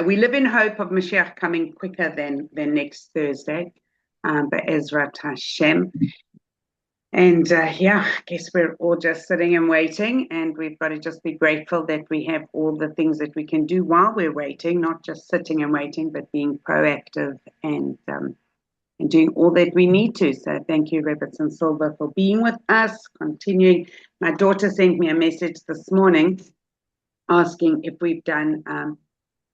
we live in hope of Mashiach coming quicker than next Thursday, but Ezrat Hashem. And I guess we're all just sitting and waiting, and we've got to just be grateful that we have all the things that we can do while we're waiting, not just sitting and waiting, but being proactive and doing all that we need to. So thank you, Rebbetzin Silber, for being with us, continuing. My daughter sent me a message this morning asking if we've done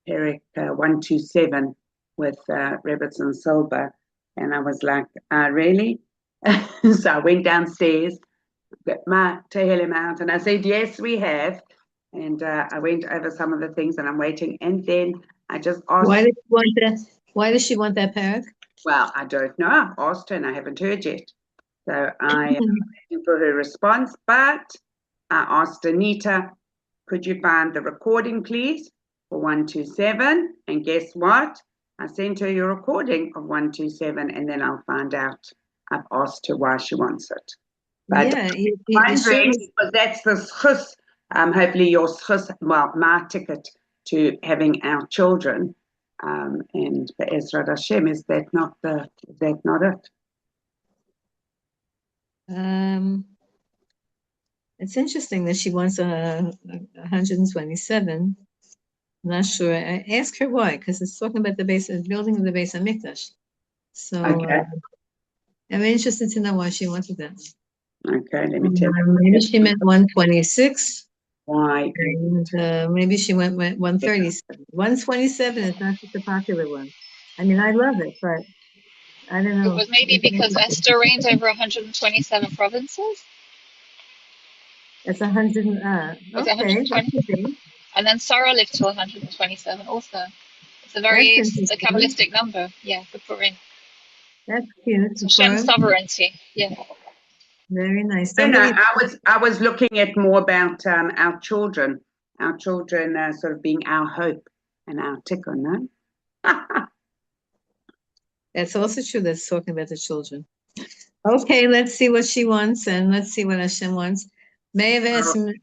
Perek 127 with Rebbetzin Silber, and I was like, really? So I went downstairs, got my Tehillim out, and I said, yes, we have. And I went over some of the things, and I'm waiting. And then I just asked. Why does she want that parak? Well, I don't know. I asked her, and I haven't heard yet. So I am waiting for her response. But I asked Anita, could you find the recording, please, for 127? And guess what? I sent her your recording of 127, and then I'll find out. I've asked her why she wants it. But because that's the schus, hopefully your schus, well, my ticket to having our children, and Be'ezrat Hashem, is that not it? It's interesting that she wants 127. I'm not sure. I asked her why, because it's talking about the building of the Beis HaMikdash. So okay. I'm interested to know why she wanted that. Okay, let me tell you. Maybe she meant 126. Why? And maybe she went 137. 127 is not such a popular one. I mean, I love it, but I don't know. It was maybe because Esther reigned over 127 provinces. It's 100. It's okay, 120. And then Sarah lived to 127 also. It's a very Kabbalistic number. Yeah, good for in. That's cute. Hashem's sovereignty. Yeah. Very nice. I was looking at more about our children sort of being our hope and our tikkun, no? That's also true. That's talking about the children. Okay, let's see what she wants, and let's see what Hashem wants. Me'ev Esrim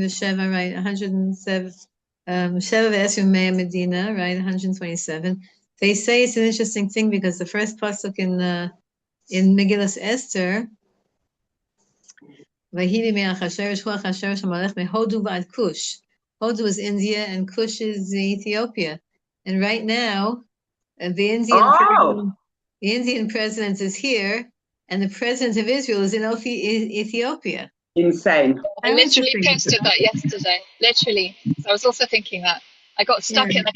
V'Sheva, right? 107. Sheva V'Esrim Me'ev Medina, right? 127. They say it's an interesting thing because the first pasuk in Megillas Esther, Hodu is India and Kush is Ethiopia. And right now, the Indian president is here, and the president of Israel is in Ethiopia. Insane. I literally posted that yesterday. Literally. So I was also thinking that. I got stuck in the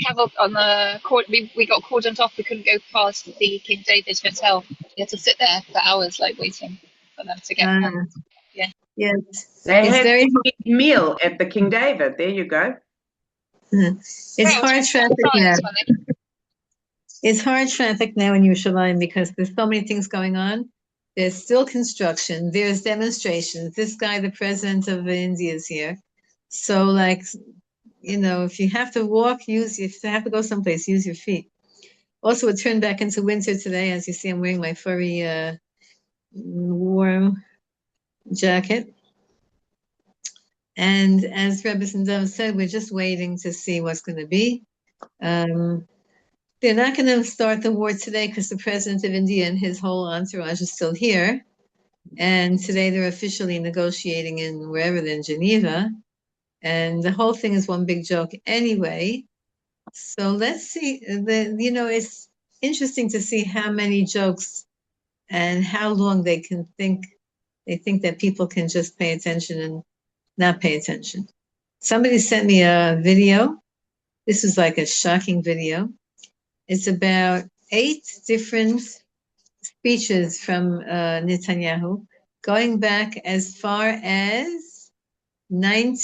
we got cordoned off. We couldn't go past the King David Hotel. We had to sit there for hours, like waiting for them to get home. Yeah. Yes. They had a big meal at the King David. There you go. It's hard traffic now. It's hard traffic now in Yerushalayim because there's so many things going on. There's still construction. There's demonstrations. This guy, the president of India, is here. So, like, if you have to walk, if you have to go someplace, use your feet. Also, it turned back into winter today. As you see, I'm wearing my furry warm jacket. And as Rebbetzin said, we're just waiting to see what's going to be. They're not going to start the war today because the president of India and his whole entourage is still here. And today they're officially negotiating in Geneva. And the whole thing is one big joke anyway. So let's see. It's interesting to see how many jokes and how long they can think. They think that people can just pay attention and not pay attention. Somebody sent me a video. This is like a shocking video. It's about 8 different speeches from Netanyahu, going back as far as year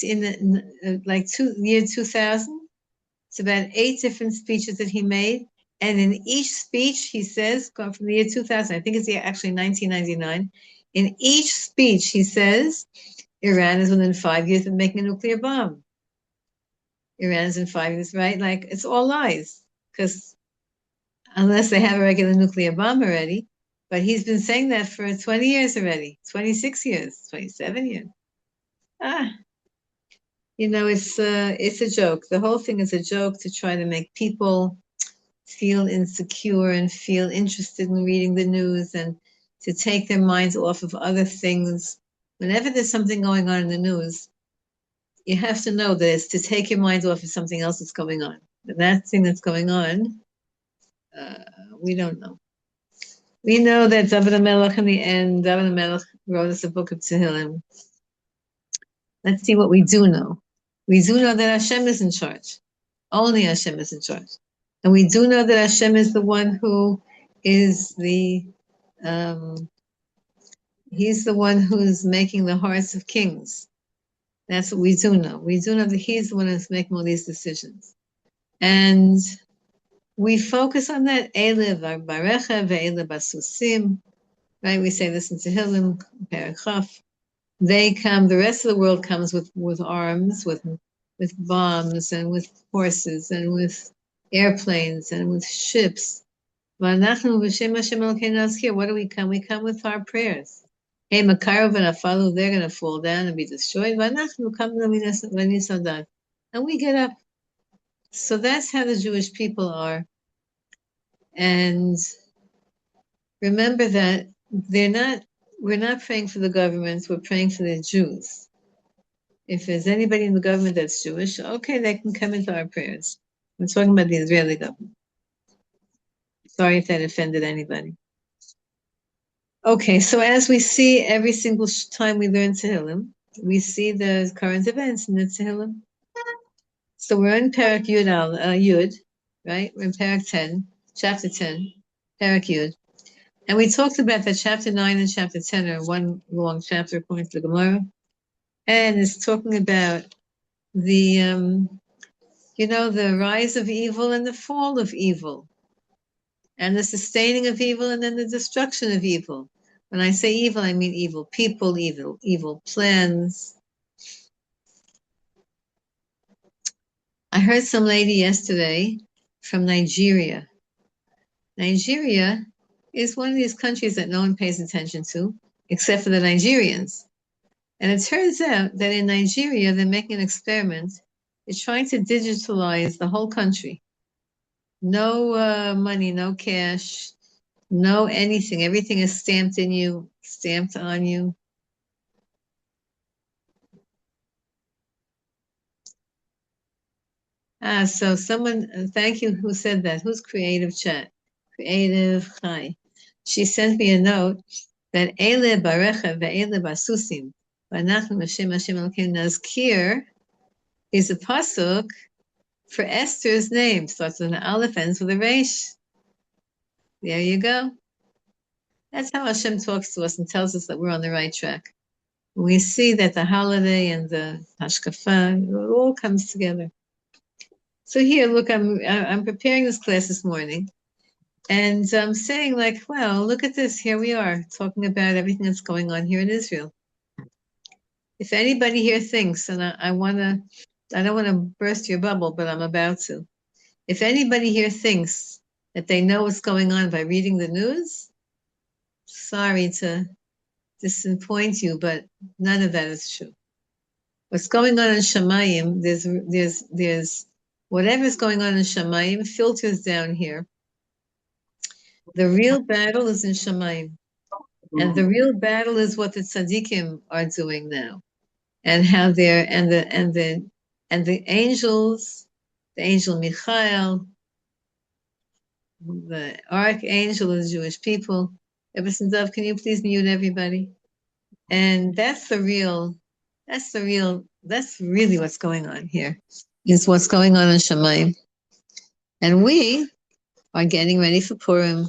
2000. It's about 8 different speeches that he made. And in each speech, he says, from the year 2000, I think it's actually 1999, in each speech, he says, Iran is within 5 years of making a nuclear bomb. Iran is in 5 years, right? Like, it's all lies, because unless they have a regular nuclear bomb already. But he's been saying that for 20 years already, 26 years, 27 years. it's a joke. The whole thing is a joke to try to make people feel insecure and feel interested in reading the news and to take their minds off of other things. Whenever there's something going on in the news, you have to know that it's to take your minds off of something else that's going on. But that thing that's going on, we don't know. We know that David HaMelech in the end, David HaMelech wrote us a book of Tehillim. Let's see what we do know. We do know that Hashem is in charge. Only Hashem is in charge. And we do know that Hashem is the one who is he's the one who's making the hearts of kings. That's what we do know. We do know that he's the one who's making all these decisions. And we focus on that, Eilev Barecha ve'Eilev Basusim, right? We say this in Tehillim, Perek. They come, the rest of the world comes with arms, with bombs, and with horses, and with airplanes, and with ships. What do we come? We come with our prayers. Hey, Makarov and Afalu, they're going to fall down and be destroyed. And we get up. So that's how the Jewish people are. And remember that we're not praying for the governments, we're praying for the Jews. If there's anybody in the government that's Jewish, okay, they can come into our prayers. I'm talking about the Israeli government. Sorry if that offended anybody. Okay, so as we see every single time we learn Tehillim, we see the current events in the Tehillim. So we're in Perek Yud, right? We're in Perek 10, chapter 10, Perek Yud. And we talked about that chapter 9 and chapter 10 are one long chapter according to the Gemara. And it's talking about the rise of evil and the fall of evil. And the sustaining of evil and then the destruction of evil. When I say evil, I mean evil people, evil plans. I heard some lady yesterday from Nigeria. Nigeria is one of these countries that no one pays attention to, except for the Nigerians. And it turns out that in Nigeria, they're making an experiment. They're trying to digitalize the whole country. No money, no cash, no anything. Everything is stamped in you, stamped on you. So someone, thank you, who said that? Who's Creative Chat? Creative, hi. She sent me a note that Eile Barecha ve'Eile Basusim v'Anachnu Hashem Hashem Elokeinu Nazkir is a pasuk for Esther's name. Starts with an aleph, ends with a resh. There you go. That's how Hashem talks to us and tells us that we're on the right track. We see that the holiday and the hashkafa, it all comes together. So here, look, I'm preparing this class this morning, and I'm saying like, well, look at this. Here we are talking about everything that's going on here in Israel. If anybody here thinks, and I don't want to burst your bubble, but I'm about to. If anybody here thinks that they know what's going on by reading the news, sorry to disappoint you, but none of that is true. What's going on in Shamayim, there's whatever's going on in Shamayim filters down here. The real battle is in Shamayim. And the real battle is what the tzaddikim are doing now. And how they're, and the angels, the angel Michael, the archangel of the Jewish people. Rebbetzin Dov, can you please mute everybody? And that's really what's going on here, is what's going on in Shamayim. And we are getting ready for Purim,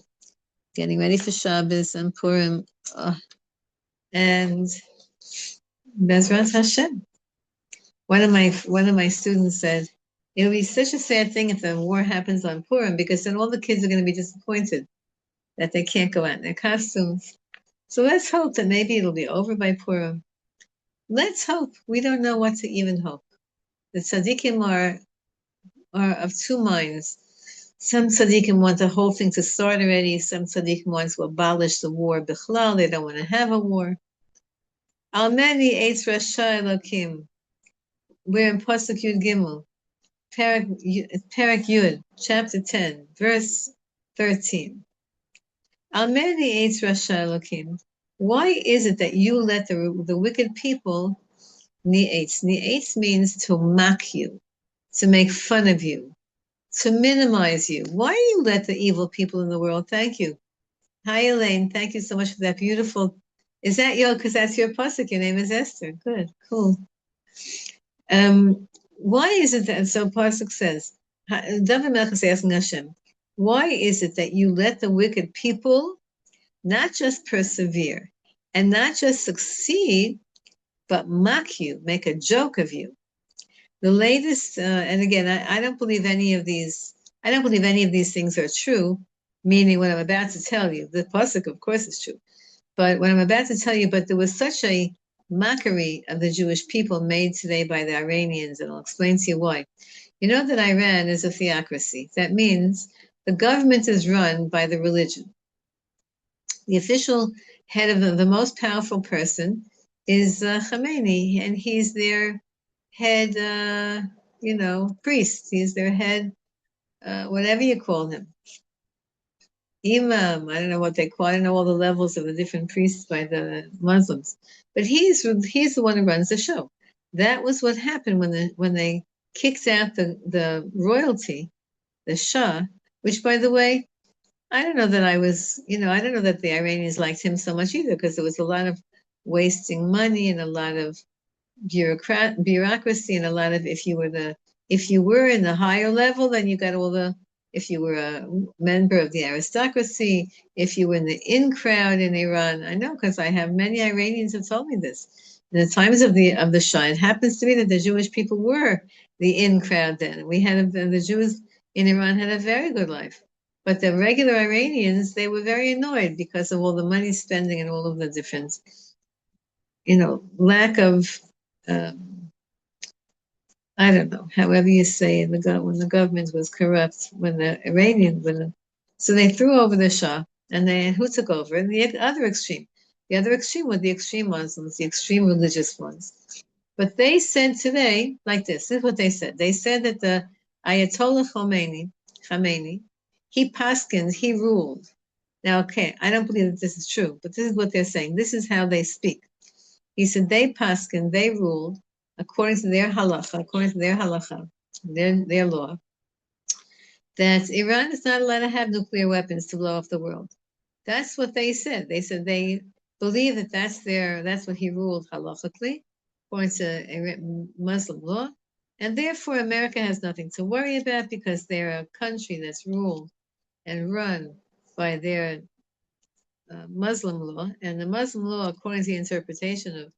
getting ready for Shabbos and Purim. And Bezrat Hashem. One of my students said, it'll be such a sad thing if the war happens on Purim, because then all the kids are going to be disappointed that they can't go out in their costumes. So let's hope that maybe it'll be over by Purim. Let's hope. We don't know what to even hope. The tzaddikim are of two minds. Some tzaddikim want the whole thing to start already. Some tzaddikim want to abolish the war bichlal. They don't want to have a war. Al many eitz rasha Elokim. We're in Pasuk Yud Gimel, Parak Yud, chapter 10, verse 13. Al meni eitz rasha Elokim. Why is it that you let the wicked people ni'etz? Ni'etz means to mock you, to make fun of you, to minimize you. Why do you let the evil people in the world? Thank you. Hi, Elaine. Thank you so much for that beautiful. Is that because that's your pasuk? Your name is Esther. Good, cool. Why is it that, so pasuk says, David Melech is asking Hashem, why is it that you let the wicked people not just persevere and not just succeed, but mock you, make a joke of you? The latest, and again, I don't believe any of these. I don't believe any of these things are true. Meaning, what I'm about to tell you, the pasuk, of course, is true. But what I'm about to tell you, but there was such a mockery of the Jewish people made today by the Iranians, and I'll explain to you why. You know that Iran is a theocracy. That means the government is run by the religion. The official head of the most powerful person is Khamenei, and he's their head, priest. He's their head, whatever you call him. Imam, I don't know what they call. I don't know all the levels of the different priests by the Muslims, but he's the one who runs the show. That was what happened when they kicked out the royalty, the Shah, which, by the way, I don't know that I don't know that the Iranians liked him so much either, because there was a lot of wasting money and a lot of bureaucracy and a lot of if you were in the higher level, then you got all the. If you were a member of the aristocracy, if you were in the in crowd in Iran, I know because I have many Iranians have told me this. In the times of the Shah, it happens to be that the Jewish people were the in crowd then. The Jews in Iran had a very good life, but the regular Iranians, they were very annoyed because of all the money spending and all of the different, lack of. I don't know, however you say it, when the government was corrupt, so they threw over the Shah, and who took over? And the other extreme were the extreme Muslims, the extreme religious ones. But they said today, like this is what they said. They said that the Ayatollah Khomeini, he paskins, he ruled. Now, okay, I don't believe that this is true, but this is what they're saying. This is how they speak. He said they paskin, they ruled, according to their halacha, their law, that Iran is not allowed to have nuclear weapons to blow up the world. That's what they said. They said they believe that that's what he ruled halachically, according to Muslim law, and therefore America has nothing to worry about because they're a country that's ruled and run by their Muslim law, and the Muslim law, according to the interpretation of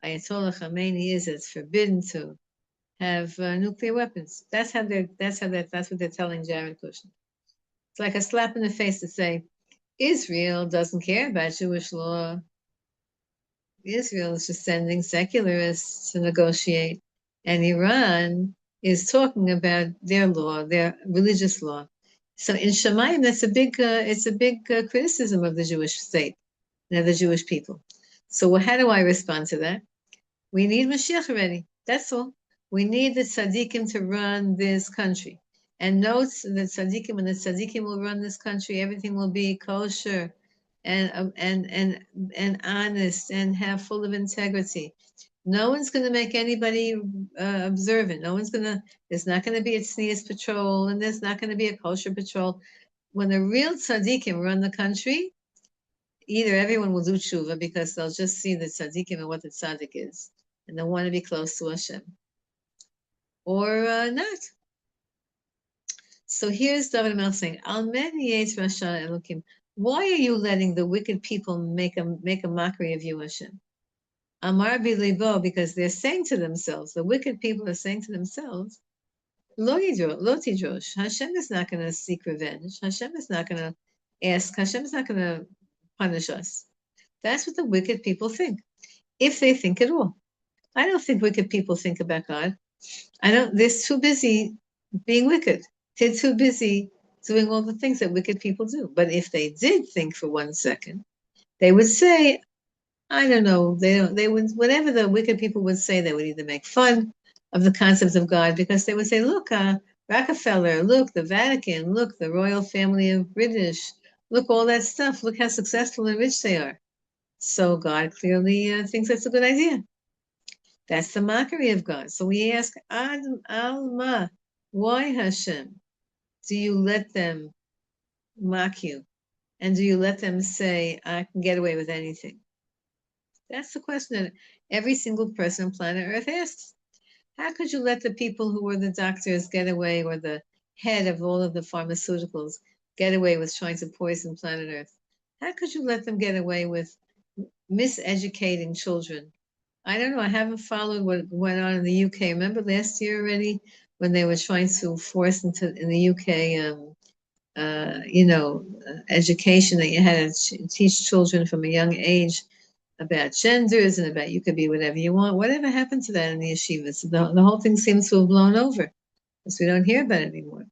Ayatollah Khamenei, it's forbidden to have nuclear weapons. That's what they're telling Jared Kushner. It's like a slap in the face to say Israel doesn't care about Jewish law. Israel is just sending secularists to negotiate, and Iran is talking about their law, their religious law. So in Shemayim, that's a big criticism of the Jewish state, the Jewish people. So how do I respond to that? We need Mashiach already. That's all. We need the tzaddikim to run this country. And notes that when the tzaddikim will run this country, everything will be kosher and honest and full of integrity. No one's going to make anybody observant. There's not going to be a tznius patrol, and there's not going to be a kosher patrol. When the real tzaddikim run the country, either everyone will do tshuva because they'll just see the tzaddikim and what the tzaddik is, and they'll want to be close to Hashem, or not. So here's David Melech saying, Al meni eitz rasha Elokim. Why are you letting the wicked people make a mockery of you, Hashem? Amar bilibo, because they're saying to themselves, the wicked people are saying to themselves, Lo tidrosh. Hashem is not going to seek revenge. Hashem is not going to ask. Hashem is not going to punish us. That's what the wicked people think, if they think at all. I don't think wicked people think about God. They're too busy being wicked. They're too busy doing all the things that wicked people do. But if they did think for 1 second, they would say, I don't know, they would, whatever the wicked people would say, they would either make fun of the concept of God, because they would say, look, Rockefeller, look, the Vatican, look, the royal family of British, look, all that stuff, look how successful and rich they are. So God clearly thinks that's a good idea. That's the mockery of God. So we ask, Adam Alma, why Hashem do you let them mock you? And do you let them say, I can get away with anything? That's the question that every single person on planet Earth asks. How could you let the people who were the doctors get away, or the head of all of the pharmaceuticals get away with trying to poison planet Earth? How could you let them get away with miseducating children? I don't know. I haven't followed what went on in the UK. Remember last year already when they were trying to force in the UK, education, that you had to teach children from a young age about genders and about you could be whatever you want. Whatever happened to that in the yeshivas? The whole thing seems to have blown over because we don't hear about it anymore.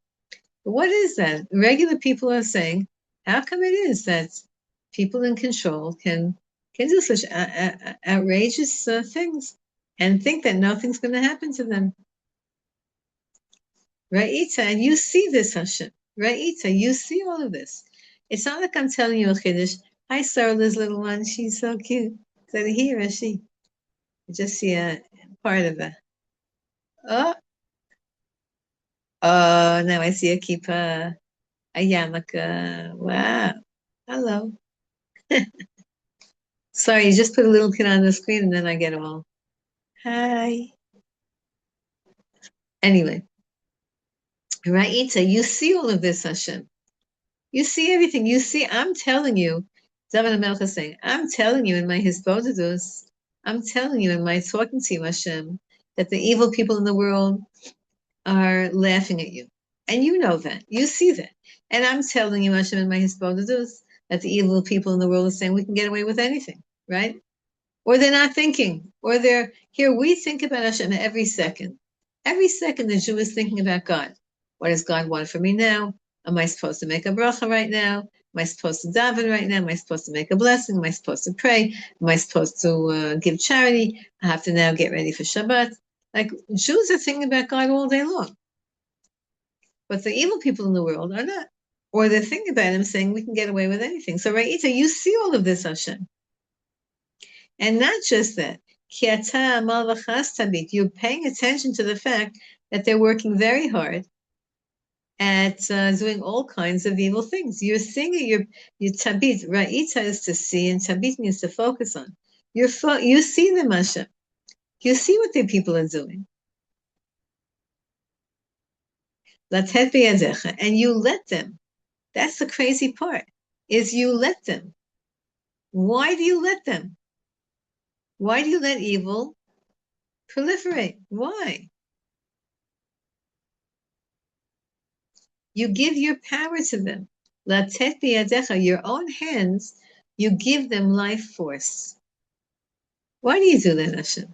But what is that? Regular people are saying, how come it is that people in control can do such outrageous things and think that nothing's going to happen to them? Ra'ita, and you see this, Hashem. Ra'ita, you see all of this. It's not like I'm telling you a chiddush. Hi, Sarah's little one. She's so cute. Is that a he or a she? I just see a part of her. Oh, now I see a kippah, a yarmulke. Wow. Hello. Sorry, you just put a little kid on the screen and then I get them all. Hi. Anyway. Ra'ita, you see all of this, Hashem. You see everything. You see, I'm telling you, David HaMelech is saying, I'm telling you in my hisbodedus, I'm telling you in my talking to you, Hashem, that the evil people in the world are laughing at you. And you know that. You see that. And I'm telling you, Hashem, in my hisbodedus, that the evil people in the world are saying we can get away with anything, right? Or they're not thinking. Or they're, here we think about Hashem every second. Every second the Jew is thinking about God. What does God want from me now? Am I supposed to make a bracha right now? Am I supposed to daven right now? Am I supposed to make a blessing? Am I supposed to pray? Am I supposed to give charity? I have to now get ready for Shabbat. Like, Jews are thinking about God all day long. But the evil people in the world are not. Or they're thinking about him saying we can get away with anything. So, Ra'ita, you see all of this, Hashem. And not just that. You're paying attention to the fact that they're working very hard at doing all kinds of evil things. You're seeing it, your tabit. Ra'ita is to see, and tabit means to focus on. You see them, Hashem. You see what the people are doing. Latet b'yadecha, and you let them. That's the crazy part, is you let them. Why do you let them? Why do you let evil proliferate? Why? You give your power to them. Latet b'yadecha, your own hands, you give them life force. Why do you do that, Hashem?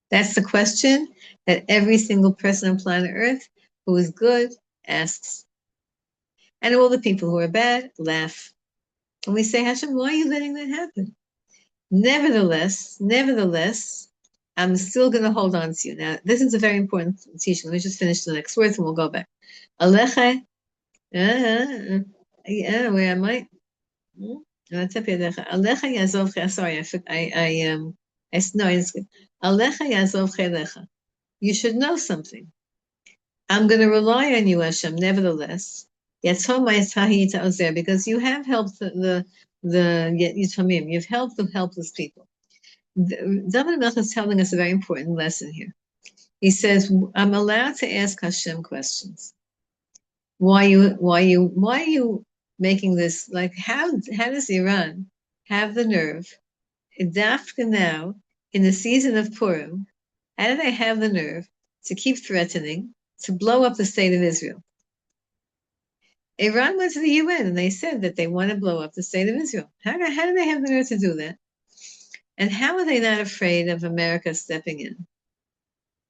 That's the question that every single person on planet Earth who is good asks. And all the people who are bad laugh. And we say, Hashem, why are you letting that happen? Nevertheless, I'm still going to hold on to you. Now, this is a very important teaching. Let me just finish the next words and we'll go back. Alecha, where am I? Alecha yazovcha. Sorry, Alecha yazovcha. You should know something. I'm going to rely on you, Hashem, nevertheless. Because you have helped the Yitamim. You've helped the helpless people. David HaMelech is telling us a very important lesson here. He says, I'm allowed to ask Hashem questions. Why are you making this? Like, how does Iran have the nerve, Dafka now, in the season of Purim, how do they have the nerve to keep threatening to blow up the state of Israel? Iran went to the UN and they said that they want to blow up the state of Israel. How do they have the nerve to do that? And how are they not afraid of America stepping in?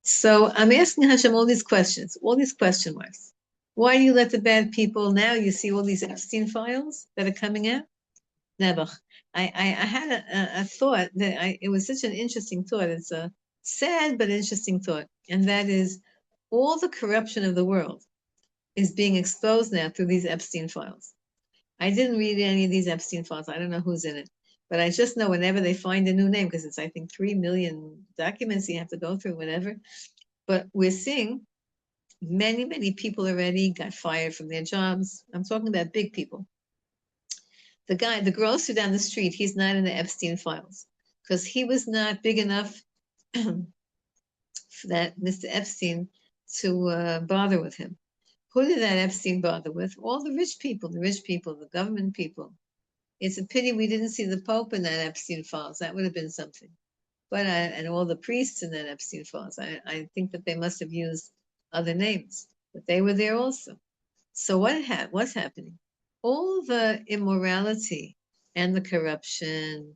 So I'm asking Hashem all these questions, all these question marks. Why do you let the bad people, now you see all these Epstein files that are coming out? Nebuch. I had a thought that it was such an interesting thought. It's sad but interesting thought, and that is all the corruption of the world is being exposed now through these Epstein files. I didn't read any of these Epstein files. I don't know who's in it. But I just know whenever they find a new name, because it's, I think, 3 million documents you have to go through, whatever. But we're seeing many, many people already got fired from their jobs. I'm talking about big people. The grocer down the street, he's not in the Epstein files because he was not big enough for that Mr. Epstein to bother with him. Who did that Epstein bother with? All the rich people, the government people. It's a pity we didn't see the Pope in that Epstein files. That would have been something. But and all the priests in that Epstein files. I think that they must have used other names, but they were there also. So what's happening? All the immorality and the corruption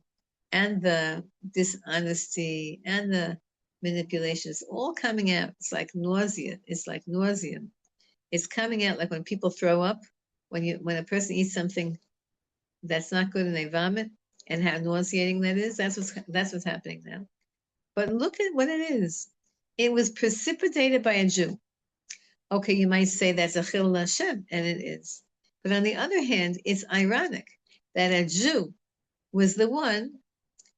and the dishonesty and the manipulation is all coming out. It's like nausea. It's like nauseum. It's coming out like when people throw up, when a person eats something that's not good and they vomit, and how nauseating that is. That's what's happening now. But look at what it is. It was precipitated by a Jew. Okay, you might say that's a chilul Hashem, and it is. But on the other hand, it's ironic that a Jew was the one,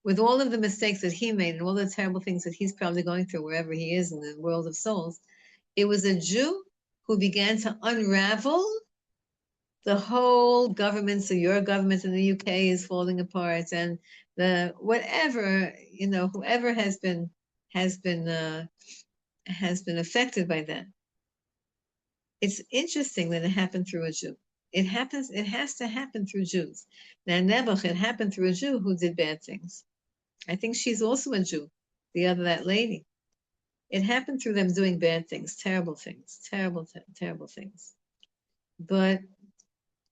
with all of the mistakes that he made and all the terrible things that he's probably going through wherever he is in the world of souls, it was a Jew who began to unravel the whole government. So your government in the UK is falling apart, and the whatever, whoever has been affected by that. It's interesting that it happened through a Jew. It has to happen through Jews. Now Nebuch, it happened through a Jew who did bad things. I think she's also a Jew, that lady. It happened through them doing bad things, terrible things, terrible things. But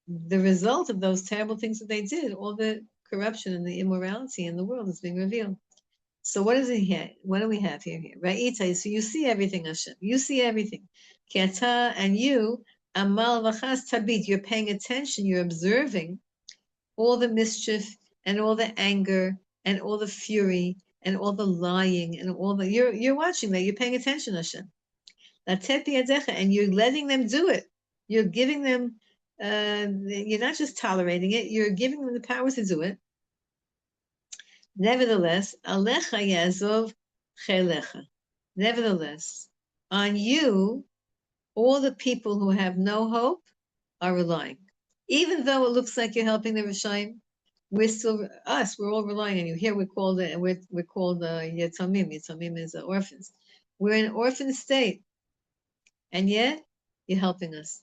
the result of those terrible things that they did, all the corruption and the immorality in the world is being revealed. So what is it here? What do we have here? Ra'ita, so you see everything, Hashem. You see everything. Kiata, and you, amal v'chas tabit, you're paying attention, you're observing all the mischief and all the anger and all the fury and all the lying and all the, you're watching that, you're paying attention, Hashem. And you're letting them do it. You're giving them, you're not just tolerating it, you're giving them the power to do it. Nevertheless, alecha yazov chelecha. Nevertheless, on you, all the people who have no hope are relying. Even though it looks like you're helping the Rishayim, we're all relying on you. Here we're called Yetamim. Yetamim is orphans. We're in an orphan state, and yet you're helping us.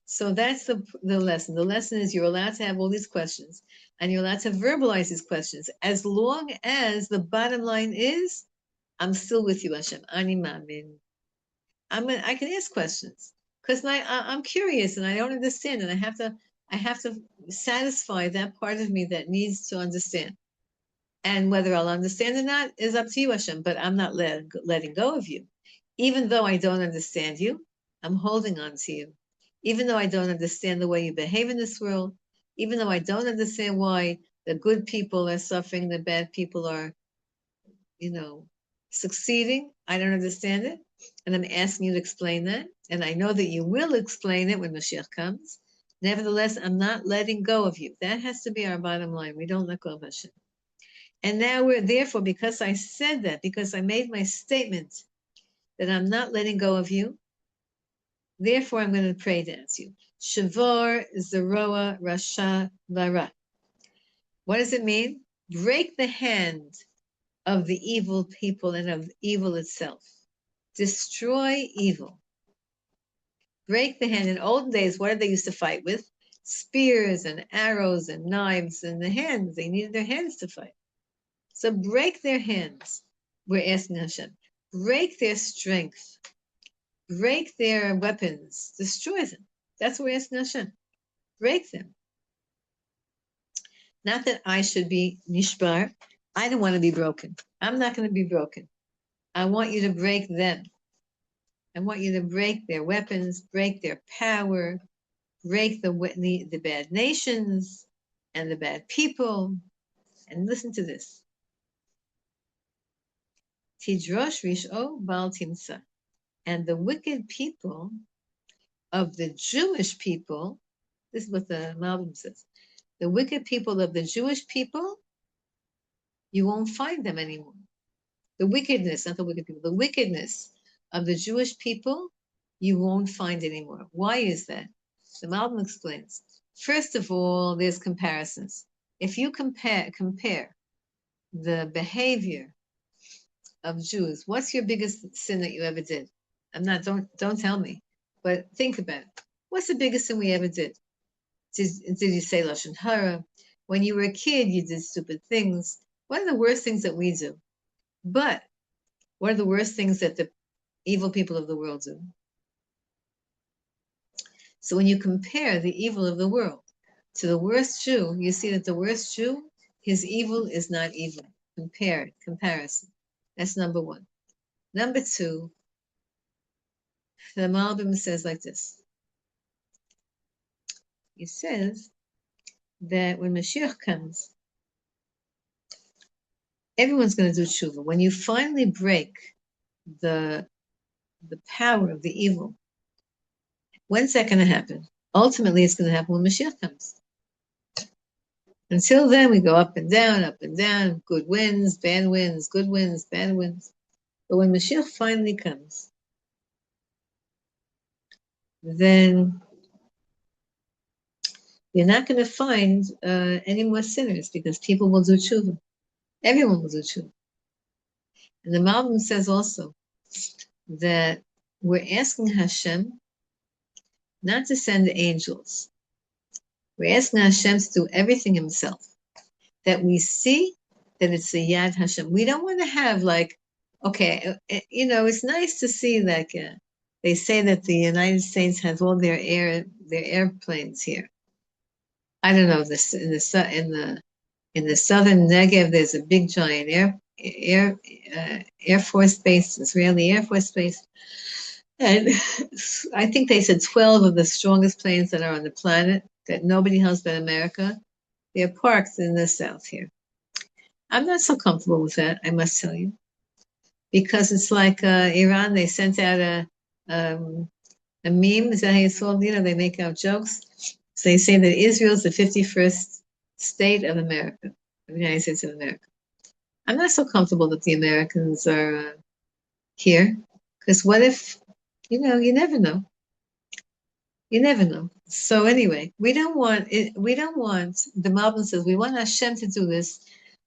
So that's the lesson. The lesson is you're allowed to have all these questions, and you're allowed to verbalize these questions, as long as the bottom line is, I'm still with you, Hashem. Ani ma'amin. I can ask questions because I'm curious and I don't understand, and I have to satisfy that part of me that needs to understand. And whether I'll understand or not is up to you, Hashem. But I'm not letting go of you, even though I don't understand you. I'm holding on to you. Even though I don't understand the way you behave in this world, even though I don't understand why the good people are suffering, the bad people are, succeeding, I don't understand it. And I'm asking you to explain that. And I know that you will explain it when Mashiach comes. Nevertheless, I'm not letting go of you. That has to be our bottom line. We don't let go of Hashem. And now therefore, because I said that, because I made my statement that I'm not letting go of you, therefore, I'm going to pray dance you. Shavar Zeroa Rasha Vara. What does it mean? Break the hand of the evil people and of evil itself. Destroy evil. Break the hand. In olden days, what did they used to fight with? Spears and arrows and knives and the hands. They needed their hands to fight. So break their hands. We're asking Hashem. Break their strength. Break their weapons, destroy them. That's what we're asking Hashem. Break them. Not that I should be nishbar. I don't want to be broken. I'm not going to be broken. I want you to break them. I want you to break their weapons, break their power, break the bad nations and the bad people. And listen to this. Tidrosh Risho Bal Timsa. And the wicked people of the Jewish people, this is what the Malbim says, the wicked people of the Jewish people, you won't find them anymore. The wickedness, not the wicked people, the wickedness of the Jewish people, you won't find anymore. Why is that? The Malbim explains. First of all, there's comparisons. If you compare the behavior of Jews, what's your biggest sin that you ever did? Don't tell me, but think about it. What's the biggest sin we ever did? Did you say Lashon Hara? When you were a kid, you did stupid things. What are the worst things that we do? But what are the worst things that the evil people of the world do? So when you compare the evil of the world to the worst Jew, you see that the worst Jew, his evil is not evil. Comparison. That's number one. Number two, the Malbim says like this. He says that when Mashiach comes, everyone's going to do tshuva. When you finally break the power of the evil, when's that going to happen? Ultimately, it's going to happen when Mashiach comes. Until then, we go up and down, good wins, bad wins, good wins, bad wins. But when Mashiach finally comes, then you're not going to find any more sinners because people will do tshuva. Everyone will do tshuva. And the Malbim says also that we're asking Hashem not to send angels. We're asking Hashem to do everything himself. That we see that it's the Yad Hashem. We don't want to have it's nice to see like they say that the United States has all their airplanes here. I don't know this in the southern Negev. There's a big giant Air Force base, Israeli Air Force base, and I think they said 12 of the strongest planes that are on the planet that nobody has but America. They're parked in the south here. I'm not so comfortable with that, I must tell you, because it's like Iran. They sent out a meme. Is that how it's called? They make out jokes. So they say that Israel is the 51st state of America, of the United States of America. I'm not so comfortable that the Americans are here, because what if, you never know. You never know. So anyway, we don't want, the Malbim says, we want Hashem to do this.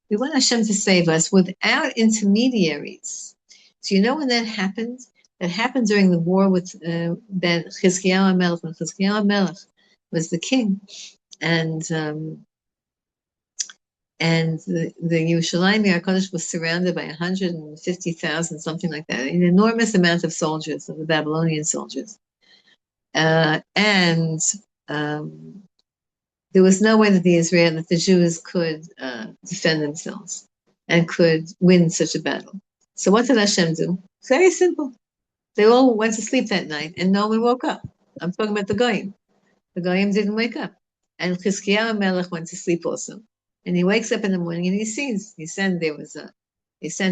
We want Hashem to save us without intermediaries. So when that happened? That happened during the war with Ben Chizkiyahu HaMelech, when Chizkiyahu HaMelech was the king, and the Yerushalayim HaKadosh was surrounded by 150,000, something like that, an enormous amount of soldiers, of the Babylonian soldiers. There was no way that the Jews could defend themselves and could win such a battle. So what did Hashem do? It's very simple. They all went to sleep that night and no one woke up. I'm talking about the Goyim. The Goyim didn't wake up. And Chizkiyahu HaMelech went to sleep also. And he wakes up in the morning and he sees, they sent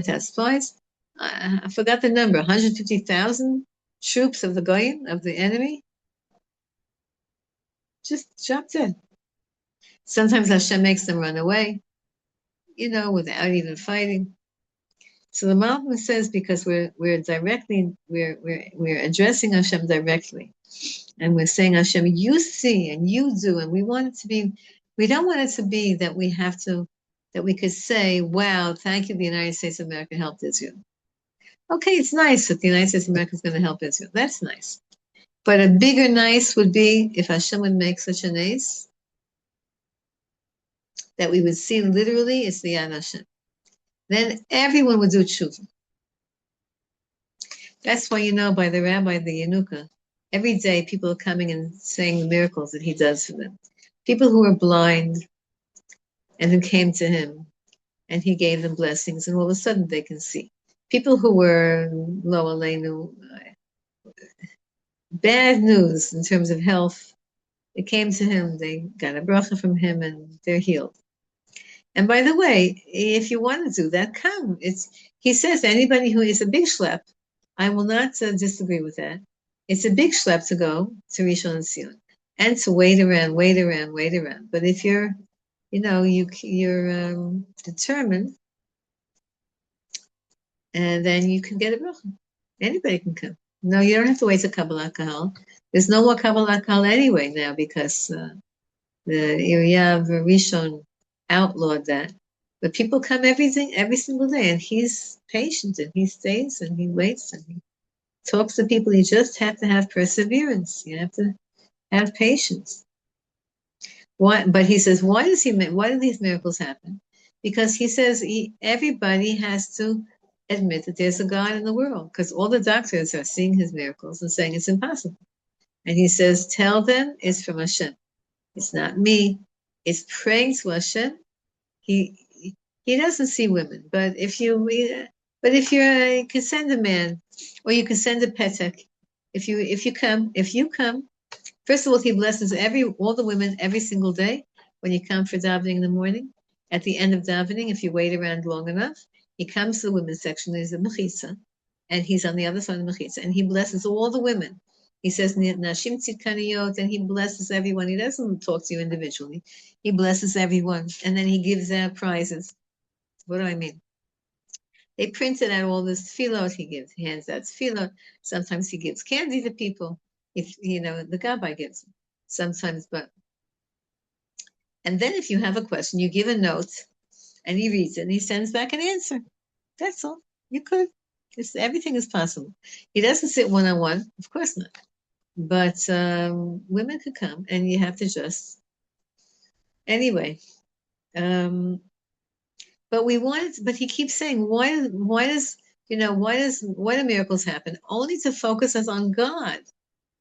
out spies. I forgot the number, 150,000 troops of the Goyim, of the enemy, just dropped dead. Sometimes Hashem makes them run away, without even fighting. So the Malbim says because we're addressing Hashem directly, and we're saying, Hashem, you see and you do, and we don't want it to be that we could say, wow, thank you, the United States of America helped Israel. Okay, it's nice that the United States of America is going to help Israel. That's nice. But a bigger nice would be if Hashem would make such a nice that we would see literally it's the Yad Hashem. Then everyone would do tshuva. That's why by the rabbi, the Yanuka, every day people are coming and saying the miracles that he does for them. People who are blind and who came to him and he gave them blessings and all of a sudden they can see. People who were lo aleinu, bad news in terms of health, they came to him, they got a bracha from him and they're healed. And by the way, if you want to do that, come. he says anybody who is a big schlep, I will not disagree with that. It's a big schlep to go to Rishon LeZion and to wait around. But if you're, you're determined, and then you can get a bracha. Anybody can come. No, you don't have to wait to Kabbalah Kahal. There's no more Kabbalah Kahal anyway now because the Iriyav Rishon outlawed that. But people come every single day, and he's patient, and he stays, and he waits, and he talks to people. You just have to have perseverance. You have to have patience. Why? But he says, why do these miracles happen? Because he says everybody has to admit that there's a God in the world, because all the doctors are seeing his miracles and saying it's impossible. And he says, tell them it's from Hashem. It's not me. It's praying to Hashem. He doesn't see women, but if you can send a man, or you can send a petek, if you come, first of all, he blesses all the women every single day when you come for davening in the morning. At the end of davening, if you wait around long enough, he comes to the women's section. There's a mechitza, and he's on the other side of the mechitza, and he blesses all the women. He says nashim tzidkaniyot, and he blesses everyone. He doesn't talk to you individually. He blesses everyone, and then he gives out prizes. What do I mean? They printed out all this tefillot. He hands out tefillot. Sometimes he gives candy to people. If the gabbai gives them sometimes, and then if you have a question, you give a note, and he reads it, and he sends back an answer. That's all. You could. Everything is possible. He doesn't sit one-on-one, of course not. But women could come, and you have to just anyway. But he keeps saying, why do miracles happen? Only to focus us on God.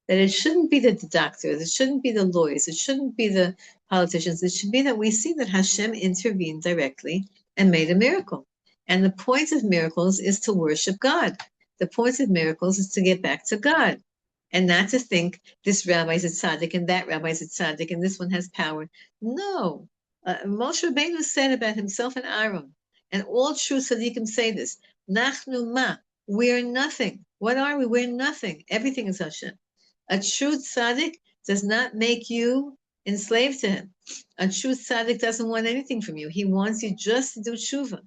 That it shouldn't be the doctors, it shouldn't be the lawyers, it shouldn't be the politicians. It should be that we see that Hashem intervened directly and made a miracle. And the point of miracles is to worship God. The point of miracles is to get back to God. And not to think this rabbi's a tzaddik and that rabbi's a tzaddik and this one has power. No. Moshe Rabbeinu said about himself and Aaron, and all true tzaddikim say this, Nachnu ma, we're nothing. What are we? We're nothing. Everything is Hashem. A true tzaddik does not make you enslaved to him. A true tzaddik doesn't want anything from you. He wants you just to do tshuva.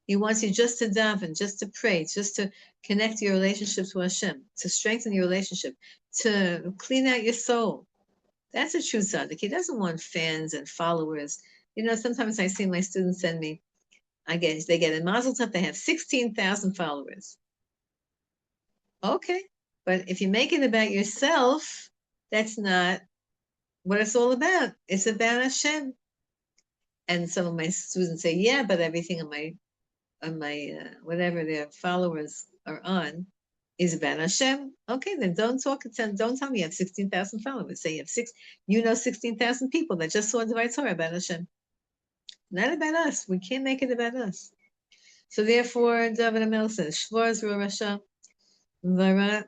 He wants you just to daven, just to pray, just to connect your relationship to Hashem, to strengthen your relationship, to clean out your soul. That's a true tzaddik. He doesn't want fans and followers. Sometimes I see my students send me, they get a mazel tov, they have 16,000 followers. Okay, but if you make it about yourself, that's not what it's all about. It's about Hashem. And some of my students say, yeah, but everything on my whatever their followers are on is about Hashem. Okay, then don't tell me you have 16,000 followers. Say you have 16,000 people that just saw the Torah about Hashem. Not about us. We can't make it about us. So therefore, David Amel says, Shvor Zro Rasha Vara.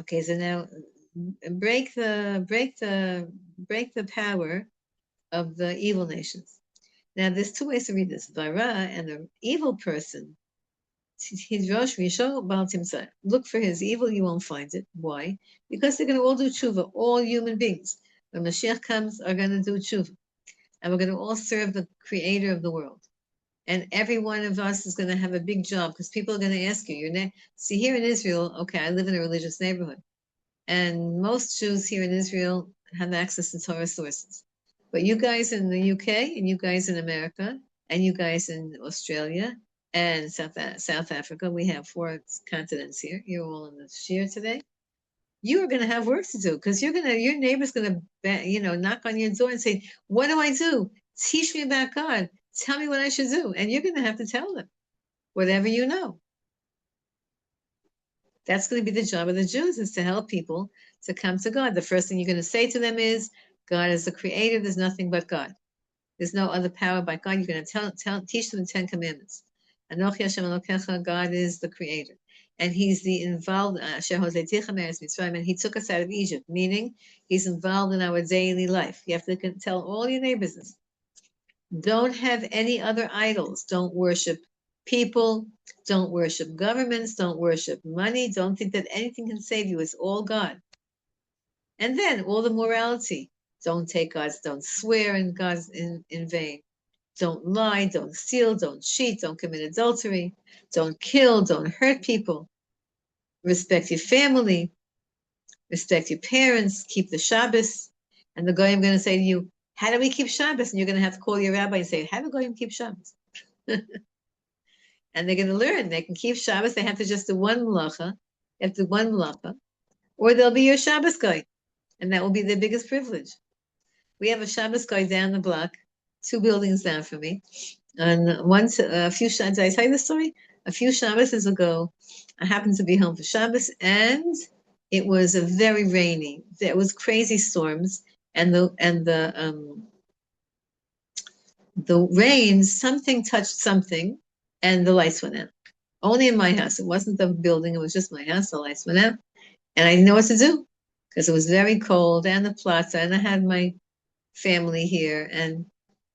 Okay, so now break the power of the evil nations. Now there's two ways to read this. Vara, and the evil person, look for his evil, you won't find it. Why? Because they're going to all do tshuva. All human beings, when Mashiach comes, are going to do tshuva. And we're going to all serve the creator of the world. And every one of us is going to have a big job, because people are going to ask you, see, here in Israel, okay, I live in a religious neighborhood. And most Jews here in Israel have access to Torah sources. But you guys in the UK, and you guys in America, and you guys in Australia, and South Africa, we have 4 continents here. You're all in the shir today. You are going to have work to do, because your neighbor's going to, knock on your door and say, what do I do? Teach me about God. Tell me what I should do. And you're going to have to tell them whatever you know. That's going to be the job of the Jews, is to help people to come to God. The first thing you're going to say to them is, God is the creator. There's nothing but God. There's no other power but God. You're going to teach them the 10 commandments. Anochi Hashem Elokecha, God is the creator. And he's the involved, and he took us out of Egypt, meaning he's involved in our daily life. You have to tell all your neighbors this. Don't have any other idols. Don't worship people. Don't worship governments. Don't worship money. Don't think that anything can save you. It's all God. And then all the morality. Don't take God's, don't swear in God's in vain. Don't lie, don't steal, don't cheat, don't commit adultery, don't kill, don't hurt people. Respect your family, respect your parents, keep the Shabbos. And the Goyim going to say to you, how do we keep Shabbos? And you're going to have to call your rabbi and say, how do Goyim keep Shabbos? And they're going to learn. They can keep Shabbos. They have to just do one malacha. They have to do one malacha. Or they'll be your Shabbos guy. And that will be their biggest privilege. We have a Shabbos guy down the block, 2 buildings down from me. And once, a few Shabbos, did I tell you the story? A few Shabbos ago, I happened to be home for Shabbos, and it was a very rainy. There was crazy storms, and the rain, something touched something, and the lights went out. Only in my house. It wasn't the building. It was just my house. The lights went out, and I didn't know what to do because it was very cold, and the plaza, and I had my family here, and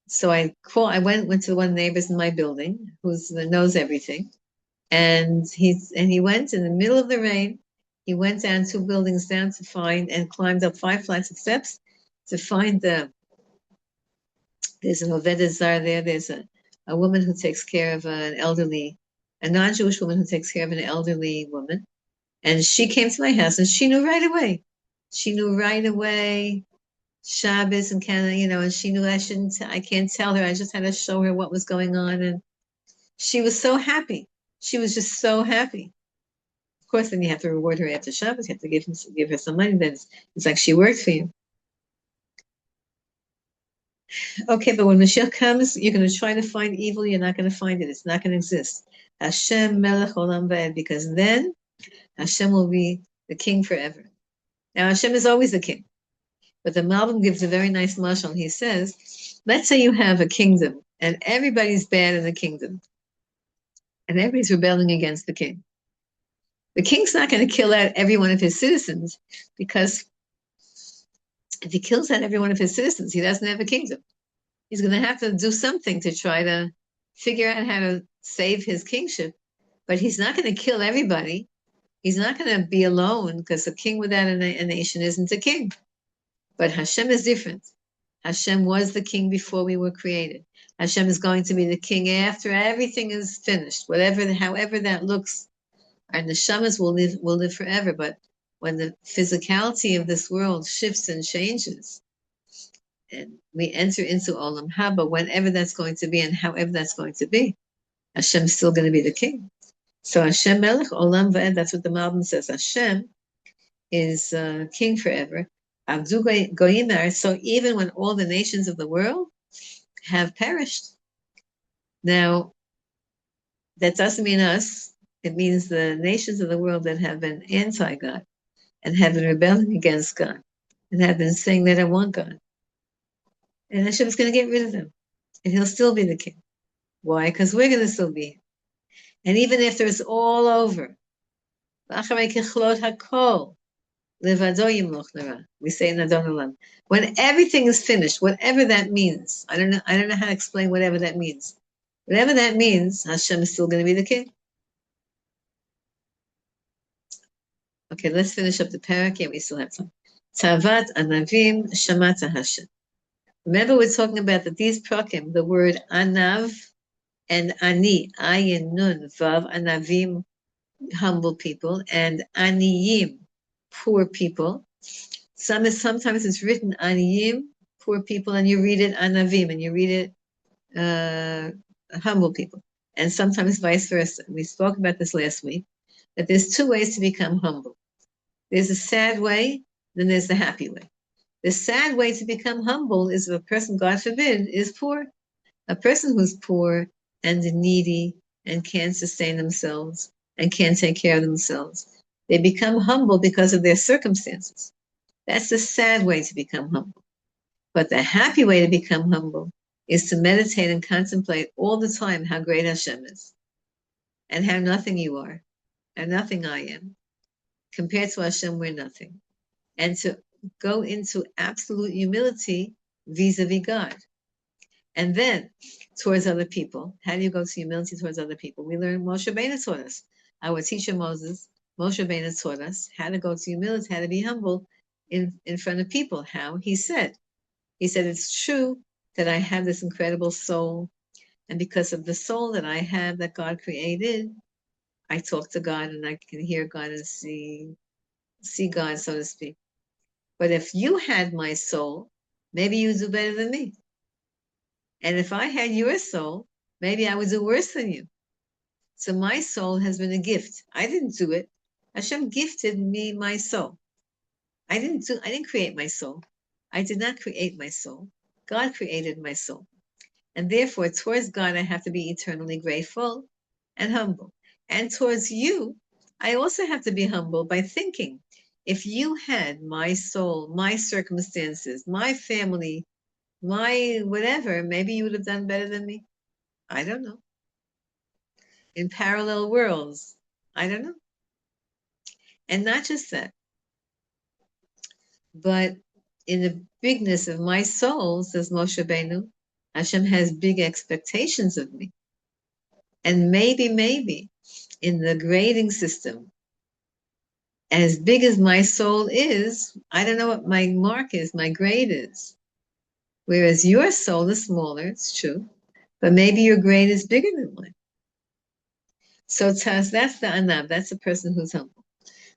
so I went to one of the neighbors in my building who knows everything, and he went in the middle of the rain. He went down 2 buildings down to find and climbed up 5 flights of steps to find there's an Ovedet Zar there. There's a woman who takes care of a non-Jewish woman who takes care of an elderly woman, and she came to my house and she knew right away. Shabbos and Canada, and she knew I can't tell her. I just had to show her what was going on. And she was so happy. She was just so happy. Of course, then you have to reward her after Shabbos. You have to give her some money. Then it's like she worked for you. Okay, but when Mashiach comes, you're going to try to find evil. You're not going to find it. It's not going to exist. Hashem melech olam va'ed, because then Hashem will be the king forever. Now, Hashem is always the king. But the Malbim gives a very nice mashal. He says, let's say you have a kingdom, and everybody's bad in the kingdom, and everybody's rebelling against the king. The king's not going to kill out every one of his citizens, because if he kills out every one of his citizens, he doesn't have a kingdom. He's going to have to do something to try to figure out how to save his kingship, but he's not going to kill everybody. He's not going to be alone, because a king without a nation isn't a king. But Hashem is different. Hashem was the king before we were created. Hashem is going to be the king after everything is finished. However that looks, our neshamas will live forever. But when the physicality of this world shifts and changes, and we enter into Olam Haba, whenever that's going to be and however that's going to be, Hashem's still going to be the king. So Hashem Melech Olam Va'ed, that's what the Malbim says. Hashem is king forever. Abdu Goyimar, so even when all the nations of the world have perished. Now, that doesn't mean us. It means the nations of the world that have been anti-God and have been rebelling against God and have been saying they don't want God. And Hashem is going to get rid of them. And he'll still be the king. Why? Because we're going to still be here. And even after it's all over, we say in Adon Olam, when everything is finished, whatever that means, I don't know how to explain whatever that means. Whatever that means, Hashem is still going to be the king. Okay, let's finish up the parak. Yeah, we still have time. Tavat Anavim Shamata Hashem. Remember, we're talking about that these prakim, the word Anav and Ani, Ayin Nun Vav, Anavim, humble people, and Aniyim, poor people. Sometimes it's written Aniyim, poor people, and you read it Anavim, and you read it humble people. And sometimes vice versa. We spoke about this last week, that there's 2 ways to become humble. There's a sad way, then there's the happy way. The sad way to become humble is if a person, God forbid, is poor. A person who's poor and needy and can't sustain themselves and can't take care of themselves. They become humble because of their circumstances. That's the sad way to become humble. But the happy way to become humble is to meditate and contemplate all the time how great Hashem is and how nothing you are and nothing I am. Compared to Hashem, we're nothing. And to go into absolute humility vis-a-vis God. And then towards other people, how do you go to humility towards other people? We learn Moshe Rabbeinu taught us. Our teacher Moses, Moshe Rabbeinu taught us how to go to humility, how to be humble in front of people. How? He said, it's true that I have this incredible soul. And because of the soul that I have that God created, I talk to God and I can hear God and see God, so to speak. But if you had my soul, maybe you'd do better than me. And if I had your soul, maybe I would do worse than you. So my soul has been a gift. I didn't do it. Hashem gifted me my soul. I didn't create my soul. I did not create my soul. God created my soul. And therefore, towards God, I have to be eternally grateful and humble. And towards you, I also have to be humble by thinking, if you had my soul, my circumstances, my family, my whatever, maybe you would have done better than me. I don't know. In parallel worlds, I don't know. And not just that, but in the bigness of my soul, says Moshe Rabbeinu, Hashem has big expectations of me. And maybe, in the grading system, as big as my soul is, I don't know what my mark is, my grade is. Whereas your soul is smaller, it's true, but maybe your grade is bigger than mine. So that's the Anav, that's the person who's humble.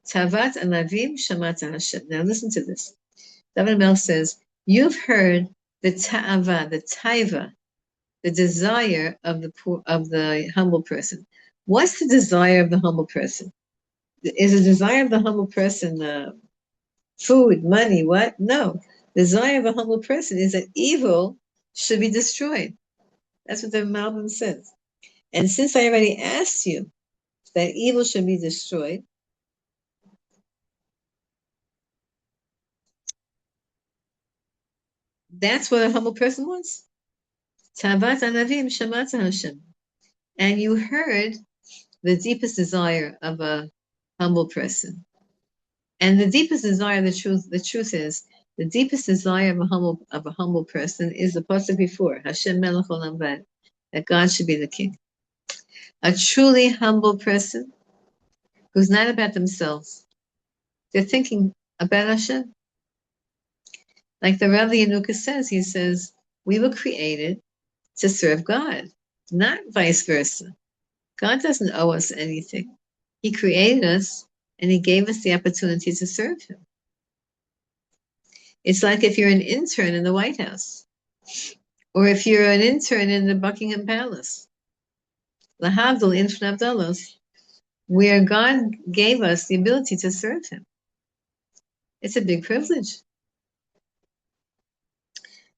Tavat Anavim Shamata Hashem. Now listen to this. David Mel says, you've heard the ta'ava, the taiva, the desire of the humble person. What's the desire of the humble person? Is the desire of the humble person food, money, what? No. The desire of a humble person is that evil should be destroyed. That's what the Malbim says. And since I already asked you that evil should be destroyed, that's what a humble person wants. Tavat Anavim Shamata Hashem. And you heard the deepest desire of a humble person. And the deepest desire, the truth is, the deepest desire of a humble person is the pasuk before, Hashem Melech Olam Vad, that God should be the king. A truly humble person who's not about themselves. They're thinking about Hashem. Like the Rav Yanuka says, he says, we were created to serve God, not vice versa. God doesn't owe us anything. He created us and he gave us the opportunity to serve him. It's like if you're an intern in the White House, or if you're an intern in the Buckingham Palace, Lahavdil Infant Avdalos, where God gave us the ability to serve him. It's a big privilege.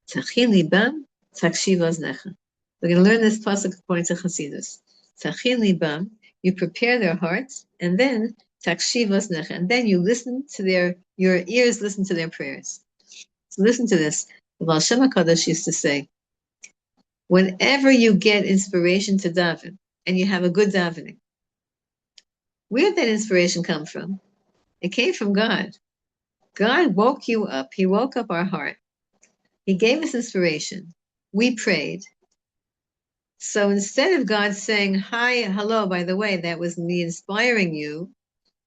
Tachin libam, takshiv oznecha. We're going to learn this pasuk according to Chassidus. Tachin libam, you prepare their hearts, and then takshiv oznecha, and then you listen to your ears listen to their prayers. So listen to this. The Baal Shem HaKadosh used to say, whenever you get inspiration to daven, and you have a good davening, where did that inspiration come from? It came from God. God woke you up. He woke up our heart. He gave us inspiration. We prayed. So instead of God saying, hi, hello, by the way, that was me inspiring you,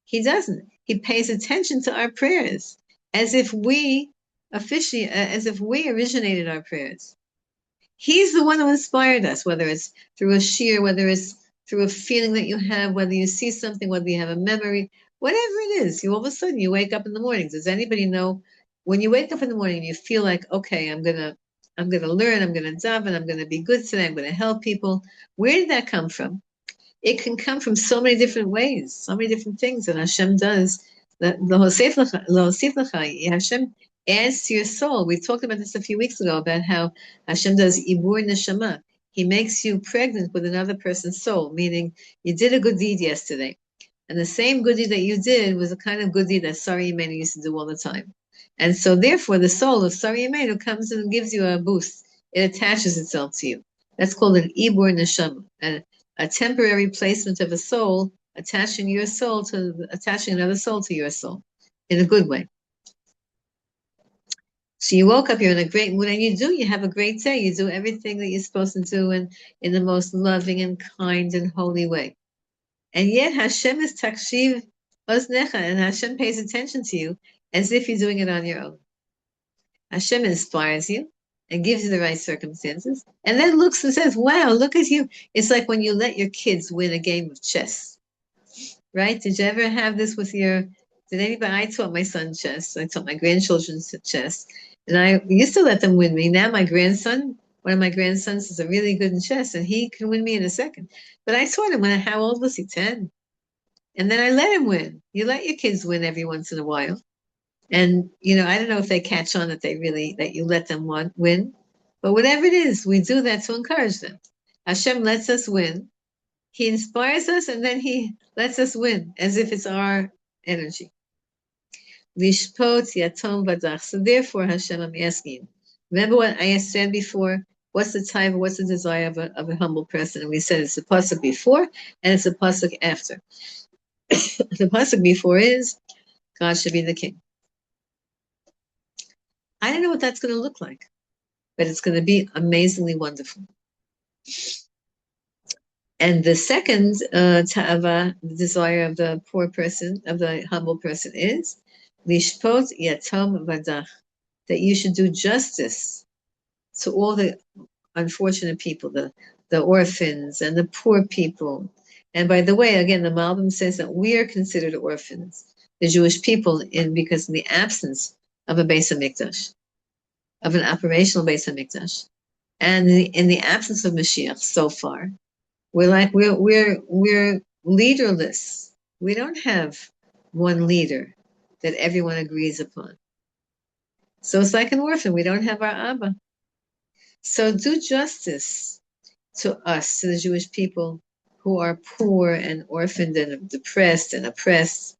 he doesn't. He pays attention to our prayers as if we originated our prayers. He's the one who inspired us, whether it's through a shir, whether it's through a feeling that you have, whether you see something, whether you have a memory, whatever it is. All of a sudden you wake up in the morning. Does anybody know when you wake up in the morning, you feel like, okay, I'm gonna learn, I'm gonna daven, I'm gonna be good today, I'm gonna help people. Where did that come from? It can come from so many different ways, so many different things that Hashem does. Hashem adds to your soul. We talked about this a few weeks ago about how Hashem does ibur neshama. He makes you pregnant with another person's soul, meaning you did a good deed yesterday. And the same good deed that you did was the kind of good deed that Sari Yemenu used to do all the time. And so therefore the soul of Sari Yemenu comes and gives you a boost. It attaches itself to you. That's called an ibur neshama, a temporary placement of a soul, attaching another soul to your soul in a good way. So you woke up, you're in a great mood, and you have a great day. You do everything that you're supposed to do in the most loving and kind and holy way. And yet Hashem is takshiv oznecha, and Hashem pays attention to you as if you're doing it on your own. Hashem inspires you and gives you the right circumstances, and then looks and says, wow, look at you. It's like when you let your kids win a game of chess, right? Did you ever have this with I taught my son chess. I taught my grandchildren chess. And I used to let them win me. Now one of my grandsons is really good in chess, and he can win me in a second. But I taught him how old was he? 10. And then I let him win. You let your kids win every once in a while. And, I don't know if they catch on that you let them win. But whatever it is, we do that to encourage them. Hashem lets us win. He inspires us, and then he lets us win as if it's our energy. Lishpot yatom vadach. So therefore, Hashem, I'm asking you. Remember what I said before? What's the type? What's the desire of a humble person? And we said it's a pasuk before and it's a pasuk after. The pasuk before is God should be the king. I don't know what that's going to look like, but it's going to be amazingly wonderful. And the second ta'ava, the desire of the poor person, of the humble person, is lishpot yatom vadach, that you should do justice to all the unfortunate people, the orphans and the poor people. And by the way, again, the Malbim says that we are considered orphans, the Jewish people, because in the absence of a Beis HaMikdash, of an operational Beis HaMikdash, and in the absence of Mashiach so far, we're leaderless. We don't have one leader that everyone agrees upon. So it's like an orphan. We don't have our Abba. So do justice to us, to the Jewish people who are poor and orphaned and depressed and oppressed.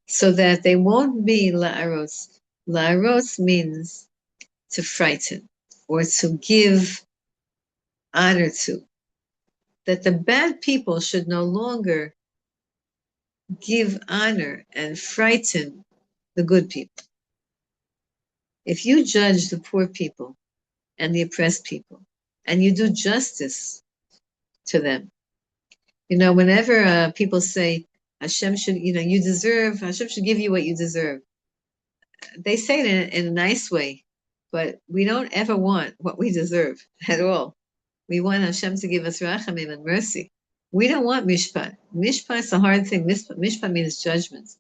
So that they won't be la'aros. La'aros means to frighten or to give honor to. That the bad people should no longer give honor and frighten the good people. If you judge the poor people and the oppressed people, and you do justice to them, whenever people say Hashem should, Hashem should give you what you deserve. They say it in a nice way, but we don't ever want what we deserve at all. We want Hashem to give us rachamim and mercy. We don't want mishpat. Mishpat's a hard thing. Mishpat means judgment,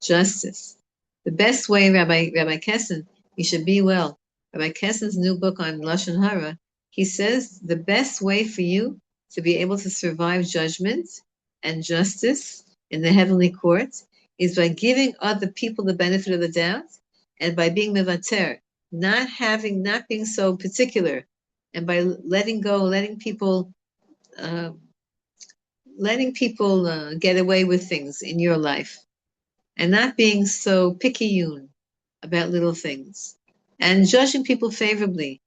justice. The best way, Rabbi Kessin, you should be well. Rabbi Kessin's new book on Lashon Hara, he says the best way for you to be able to survive judgment and justice in the heavenly court is by giving other people the benefit of the doubt and by being mevater, not being so particular, and by letting go, letting people get away with things in your life, and not being so picayune about little things, and judging people favorably,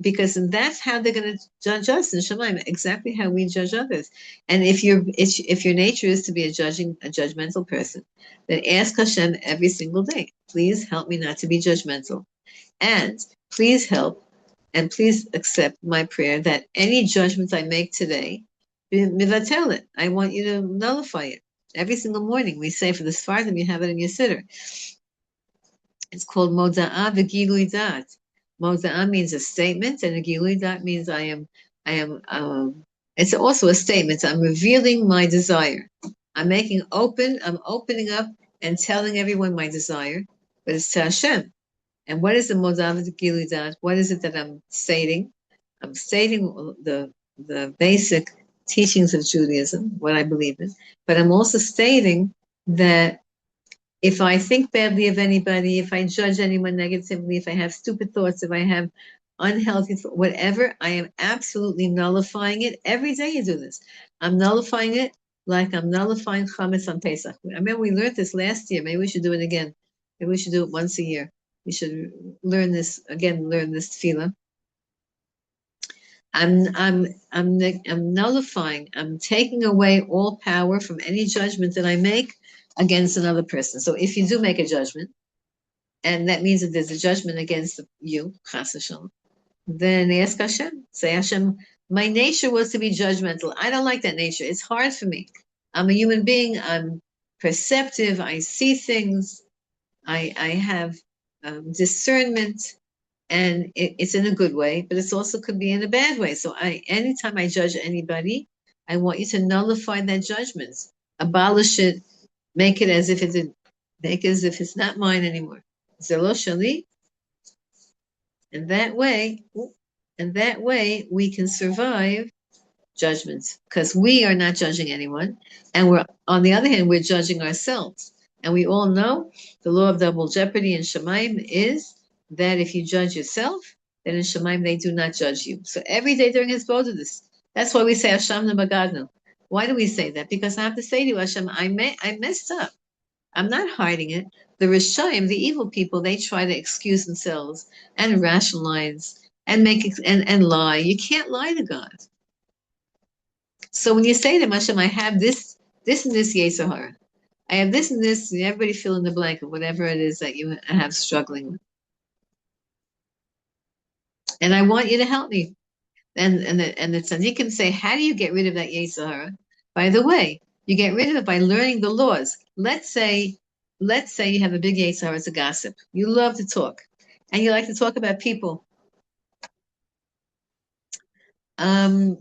because that's how they're going to judge us in Shemaim, exactly how we judge others. And if your nature is to be a judgmental person, then ask Hashem every single day, please help me not to be judgmental, and please help and please accept my prayer that any judgment I make today, mivatel it. I want you to nullify it. Every single morning we say for the Sfardim, you have it in your siddur. It's called Moda'ah v'gilui dat. Moda'ah means a statement, and a gilui dat means it's also a statement. I'm revealing my desire. I'm opening up and telling everyone my desire, but it's to Hashem. And what is the Moda'ah v'gilui dat? What is it that I'm stating? I'm stating the basic teachings of Judaism, what I believe in, but I'm also stating that if I think badly of anybody, if I judge anyone negatively, if I have stupid thoughts, if I have unhealthy thoughts, whatever, I am absolutely nullifying it. Every day you do this. I'm nullifying it like I'm nullifying chametz on Pesach. I remember we learned this last year. Maybe we should do it again. Maybe we should do it once a year. We should learn this tefillah. I'm nullifying. I'm taking away all power from any judgment that I make against another person. So if you do make a judgment, and that means that there's a judgment against you, chas v'shalom, then ask Hashem. Say, Hashem, my nature was to be judgmental. I don't like that nature. It's hard for me. I'm a human being. I'm perceptive. I see things. I have discernment, and it's in a good way, but it also could be in a bad way. So anytime I judge anybody, I want you to nullify that judgment, abolish it, make it as if it's not mine anymore. Zelo shali. And that way we can survive judgments, because we are not judging anyone, and we're, on the other hand, we're judging ourselves. And we all know the law of double jeopardy in Shemaim is that if you judge yourself, then in Shemaim they do not judge you. So every day during his this, that's why we say Hashem Bagadnu. Why do we say that? Because I have to say to you, Hashem, I messed up. I'm not hiding it. The Rishaim, the evil people, they try to excuse themselves and rationalize and and lie. You can't lie to God. So when you say to Hashem, I have this and this Yetzer Hara, I have this and this, and everybody fill in the blank of whatever it is that you have struggling with. And I want you to help me. And the tzaddikim say, how do you get rid of that Yetzer Hara? By the way, you get rid of it by learning the laws. Let's say you have a big Yetzer Hara, it's a gossip. You love to talk, and you like to talk about people. So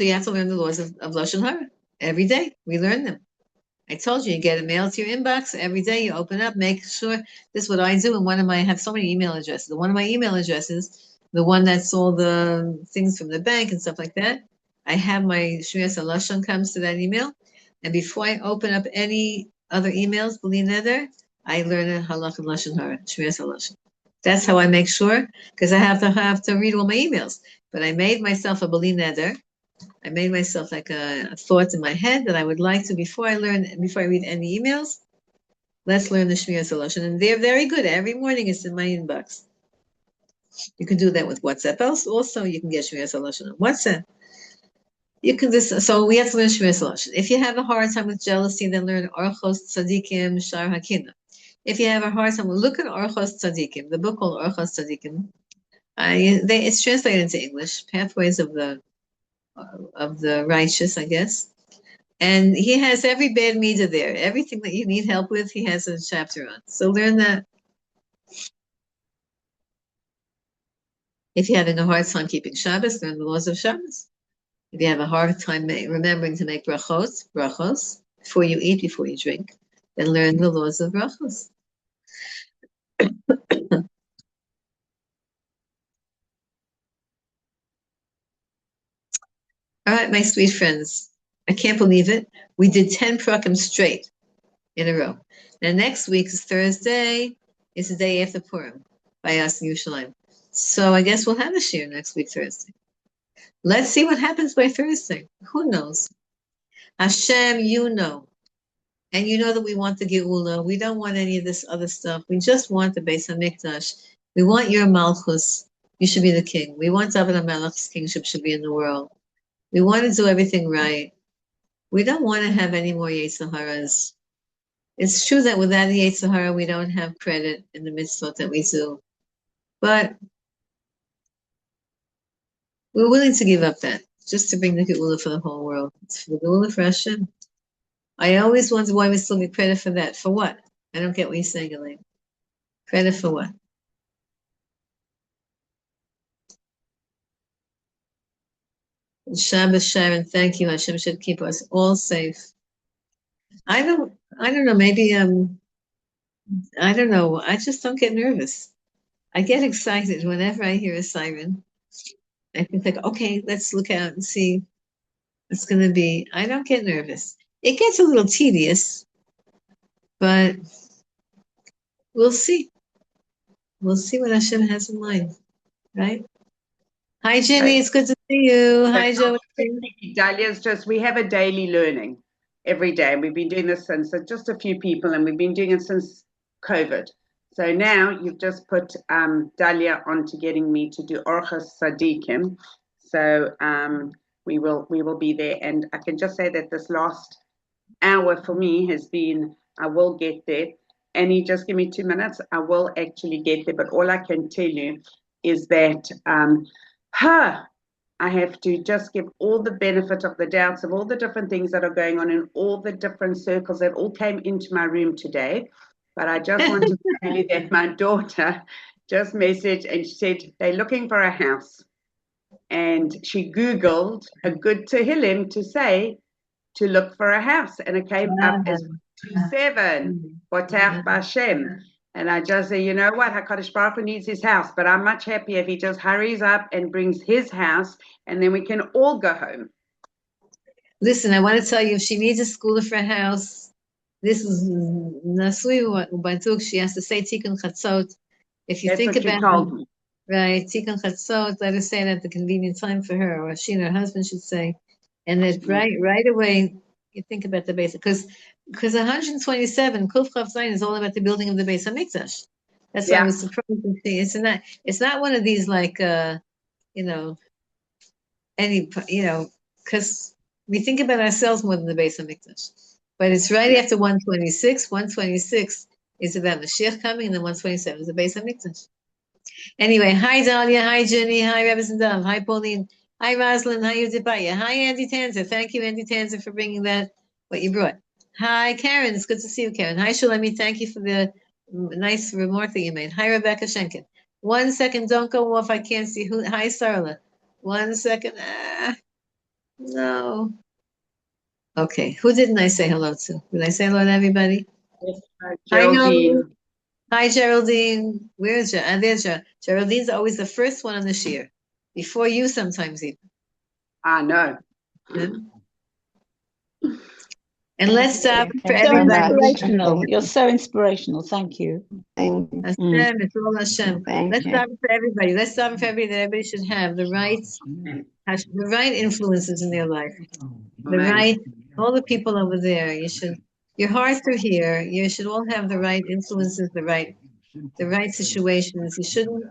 you have to learn the laws of Lashon Hara. Every day, we learn them. I told you, you get a mail to your inbox. Every day you open up, make sure, this is what I do. And I have so many email addresses. One of my email addresses, the one that's all the things from the bank and stuff like that, I have my Shmiyas HaLashon comes to that email. And before I open up any other emails, B'li Neder, I learn a Halach and Lashon Hara, Shmiyas HaLashon. That's how I make sure, because I have to read all my emails. But I made myself a B'li Neder. I made myself like a thought in my head that I would like to, before I read any emails, let's learn the Shmiyas HaLashon. And they're very good. Every morning it's in my inbox. You can do that with WhatsApp. Also, you can get Shmiyas HaLashon on WhatsApp. You can so we have to learn Shmiyas HaLashon. If you have a hard time with jealousy, then learn Orchos Tzadikim Shar Hakina. If you have a hard time, look at Orchos Tzadikim, the book called Orchos Tzadikim. It's translated into English, Pathways of the righteous, I guess. And he has every bad meter there. Everything that you need help with, he has a chapter on. So learn that. If you're having a hard time keeping Shabbos, learn the laws of Shabbos. If you have a hard time remembering to make brachos, before you eat, before you drink, then learn the laws of brachos. All right, my sweet friends, I can't believe it. We did 10 prakim straight in a row. Now next week is Thursday. It's the day after Purim by us in Yerushalayim. So I guess we'll have a shir next week, Thursday. Let's see what happens by Thursday. Who knows? Hashem, you know. And you know that we want the Geula. We don't want any of this other stuff. We just want the Beis HaMikdash. We want your Malchus. You should be the king. We want David HaMelech's kingship should be in the world. We want to do everything right. We don't want to have any more Yetzer Haras. It's true that without the Yetzer Hara, we don't have credit in the mitzvot that we do. But we're willing to give up that, just to bring the Geula for the whole world. It's for the Geula for Hashem. I always wonder why we still get credit for that. For what? I don't get what you're saying, Elaine. Credit for what? Shabbos, Sharon, thank you. Hashem should keep us all safe. I don't know. Maybe I don't know. I just don't get nervous. I get excited whenever I hear a siren. I think like, okay, let's look out and see what's going to be. I don't get nervous. It gets a little tedious, but we'll see. We'll see what Hashem has in mind, right? Hi, Jenny. It's good to see you. Hi, Joe. Dahlia's we have a daily learning every day. We've been doing this since just a few people, and we've been doing it since COVID. So now you've just put Dahlia on to getting me to do Orchos Tzadikim. So we will be there. And I can just say that this last hour for me has been, I will get there. And you just give me 2 minutes, I will actually get there. But all I can tell you is that I have to just give all the benefit of the doubts of all the different things that are going on in all the different circles that all came into my room today. But I just want to tell you that my daughter just messaged and she said they're looking for a house. And she Googled a good Tehillim to say to look for a house. And it came up as 27, Botach Bashem. And I just say, you know what? HaKadosh Baruch Hu needs his house, but I'm much happier if he just hurries up and brings his house, and then we can all go home. Listen, I want to tell you, if she needs a school for a house, this is Nasui Batuk. She has to say Tikkun Chatzot. If you That's think what about you told me. right, Tikkun Chatzot, let her say it at the convenient time for her, or she and her husband should say, and that right away you think about the base, because 127 Kuf Chav Zayin is all about the building of the Beis Hamikdash. That's why I was surprised to see it's not one of these like because we think about ourselves more than the Beis Hamikdash. But it's right after 126. 126 is about Mashiach coming, and then 127 is the Beis Hamikdash. Anyway, hi Dahlia, hi Jenny, hi Rebbetzin Dov, hi Pauline, hi Rosalind, hi Udibaya, hi Andy Tanzer. Thank you, Andy Tanzer, for bringing what you brought. Hi Karen, it's good to see you, Karen. Hi Shalemi, thank you for the nice remark that you made. Hi Rebecca Schenken. 1 second, don't go off. I can't see who. Hi Sarla. 1 second. No. Okay, who didn't I say hello to? Did I say hello to everybody? Geraldine. Hi, Geraldine. Where's Geraldine? There's Geraldine. Geraldine's always the first one on the year, before you sometimes even. I know. Yeah. And let's stop for so everybody. inspirational. You're so inspirational. Thank you. Hashem, it's all Hashem. Let's stop for everybody. Let's stop for everybody that everybody should have the right influences in their life. The right, all the people over there. Your hearts are here. You should all have the right influences, the right situations. You shouldn't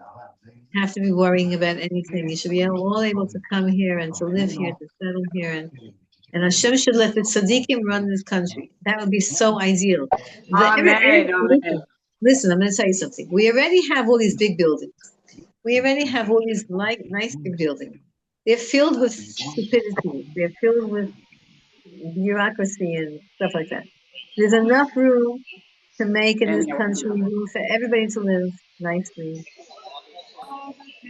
have to be worrying about anything. You should be all able to come here and to live here, to settle here, and Hashem should let the tzaddikim run this country. That would be so ideal. Listen, I'm going to tell you something. We already have all these big buildings. We already have all these nice big buildings. They're filled with stupidity. They're filled with bureaucracy and stuff like that. There's enough room to make in this country room for everybody to live nicely.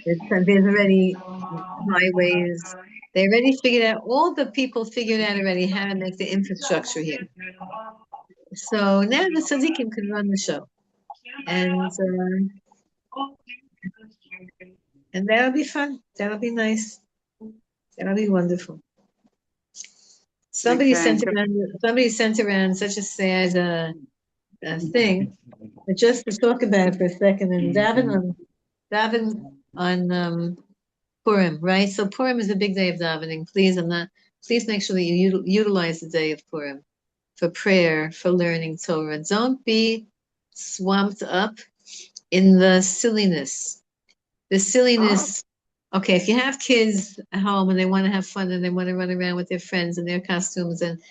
There's already highways. They already figured out, all the people figured out already how to make the infrastructure here. So now the tzaddikim can run the show. And that'll be fun. That'll be nice. That'll be wonderful. Somebody sent around such a sad thing, but just to talk about it for a second, and daven on Purim, right? So Purim is a big day of davening. Please make sure that you utilize the day of Purim for prayer, for learning Torah. Don't be swamped up in the silliness. Okay, if you have kids at home and they want to have fun and they want to run around with their friends in their costumes and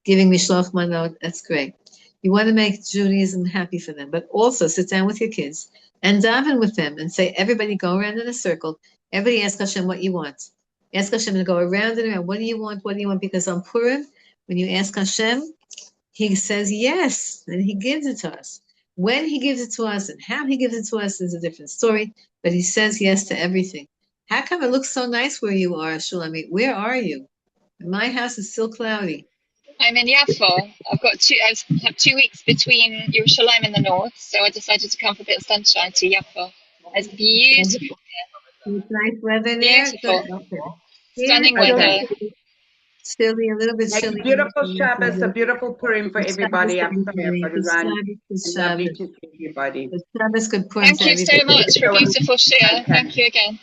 giving mishloach manot, that's great. You want to make Judaism happy for them, but also sit down with your kids and daven with them and say, everybody go around in a circle. Everybody ask Hashem what you want. Ask Hashem to go around and around. What do you want? What do you want? Because on Purim, when you ask Hashem, he says yes, and he gives it to us. When he gives it to us and how he gives it to us is a different story, but he says yes to everything. How come it looks so nice where you are, Shulamit? Where are you? My house is still cloudy. I'm in Yaffo. I have 2 weeks between Yerushalayim in the north, so I decided to come for a bit of sunshine to Yaffo. It's beautiful. It's nice weather there. Beautiful. Okay. Stunning weather. Chilly, a little bit chilly. A beautiful Shabbos, a beautiful Purim for everybody. I'm sorry for the run. Lovely to see everybody. Shabbos, good Purim. Thank you so much for a beautiful share. Thank you again.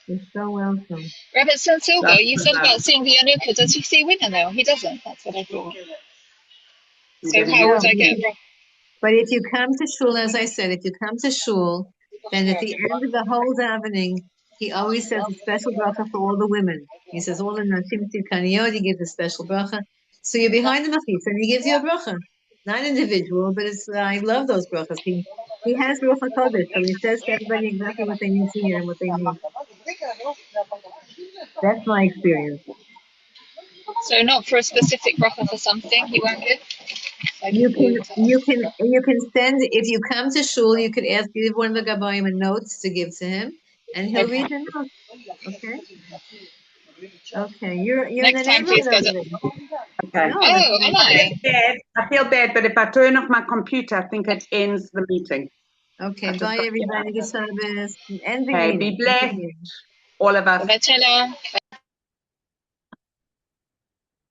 You're so welcome. Rebbetzin Silber, you said about seeing the Yanuka. Does he see women though? He doesn't. That's what I thought. So how would I get? But if you come to shul, as I said, if you come to shul, then at the end of the whole davening, he always says a special bracha for all the women. He says all the nashim tzidkaniyot, he gives a special bracha. So you're behind the machitza, and he gives you a bracha. Not individual, but it's I love those brachas. He has Rochel Kodesh, so he says to everybody exactly what they need to hear and what they need. That's my experience. So not for a specific bracha for something, he won't give? Like You if we were can send if you come to shul, you could ask give one of the gabayim a notes to give to him, and he'll read the notes. Okay. Okay. You're in Next the time, please, neighborhood guys. over there. Okay. No, Oh, am I? I feel bad, but if I turn off my computer, I think it ends the meeting. okay. I just Bye got- everybody. Good service. End the Okay, meeting. be blessed, all of us. Bye,